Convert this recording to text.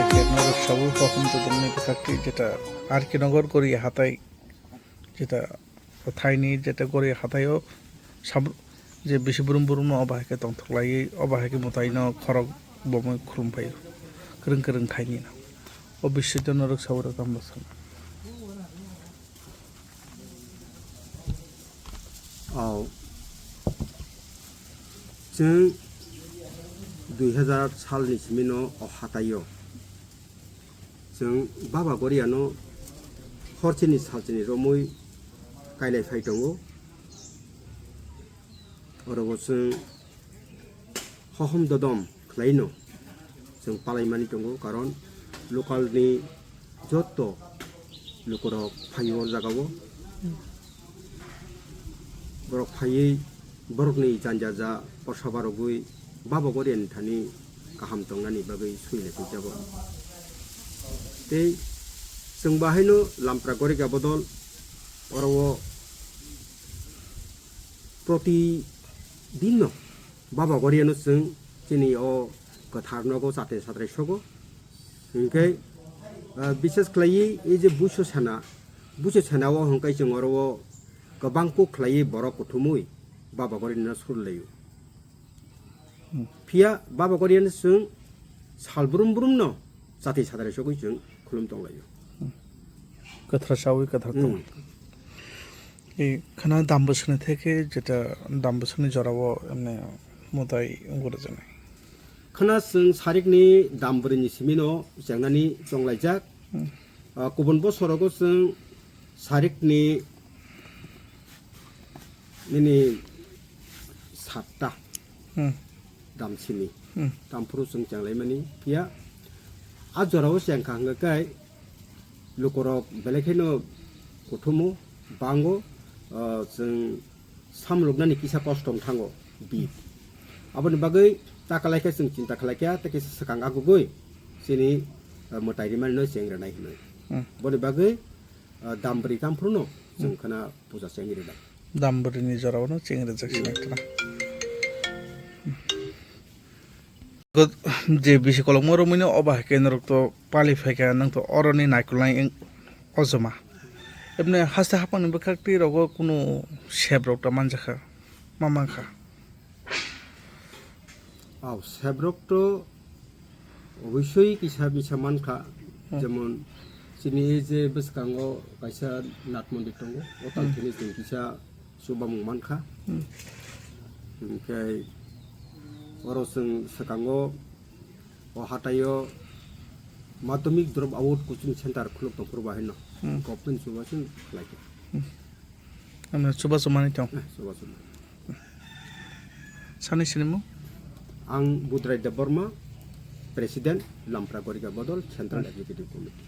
অবাহাকে নরক সাবু কখন তো তুমি থাকতে যেটা আর কি নগর করি হাতাই যেটা থাইনি যেটা করি হাতাইও সাব যে বেশি বুরুম বুরুম অবাহাকে তংথলাই অবাহাকে মতাইনো খরক বমে খুলুমফাই কেरों केरों थाइनि ना अबिश्य नरक साबुरा कामबासन जों 2000 सालनि सिमिनो हातायो जों बाबा गरियानो हरसेनि सालसेनि रमै गायलाय फाय दङ अरबो जों हहम ददम ख्लाइनो जों पालाइमानि दङ कारण लकालनि जत्त लुकरक फायो जागावो बरक फायै बरकनि जानजाजा परसाबारगुइ बाबा गरियानि थानि गाहाम दंनानि बागै सुइलायखौ जाबो ते जों बाहायनो लाम्प्रा गारिया बदल अरवो प्रतिदिन बाबा गरियानो जों जोंनि गोथार नगो जाते साद्राय सगो ओंखाय बिसेस खालायै ए जे बुइसु सेनाव हंखाय जों अरवो गोबांखौ खालायै बर' गथुमुय बाबा गरियानो सुरलायो फिया बाबा गरियानो जों सालब्रुम ब्रुम न जाते साद्राय सगो जों खुलुम दंलायो कथरा सावै कथरा दं এই খানা দাম বসনে থেকে যেটা দাম বসনে জরাবো এমনি মোতাই করে জানে खाना जों सारिकनि दामबरिनि सिमिनो जेंनानि जंलायजाक गुबुन बोसोरावबो जों सारिकनि नि 7टा दामसिनि दामफोरखौ जों जांलायमानि फिया आजराव जेंखांगाय लुकरक बेलेखायनो गथुमु बांगो जों सामलुगनानि किसा कस्टम थांगो बि आबनि बागै ताकालायखा जों चिन्ता खालायखा ताके सकां आगुगै सिनि मोटाइरि मानो जेंग्रानाय होनो बनि बागै दामबरि दामफोरनो जों खाना पूजा सेंगिरनाय दामबरिनि जरावनो चेंग्रा जाक्सिन एकटा जे बिसि कलम मरमिनो अबाहाके नरक तो पालिफायका नंग तो अरनि नायकुलाय अजमा एबने हास्ते हापानि बखाक्ति रगो कुनु शेब्रकटा मानजाखा मामाखा सेब्रक तो अवश्य किसा बिसा मानखा जेमन सिनि जे बसकांगो कायसा नाथ मन्दिर दङ अताल थिनि जों किसा सुबामु मानखा ओमफ्राय अरसों सकांगो हातायो माध्यमिक द्रप आउट कोचिं सेन्टार खुलुक दंफोर बाहायनो गभर्नमेन्ट सुबासिन लायके आमना सुबा समानि दं सुबा समा सानै सिनेमु आं बुद्राय देबबर्मा प्रेसिडेंट लाम्प्रा गारिया बदल सेंट्रल एग्जीक्यूटिव कमिटी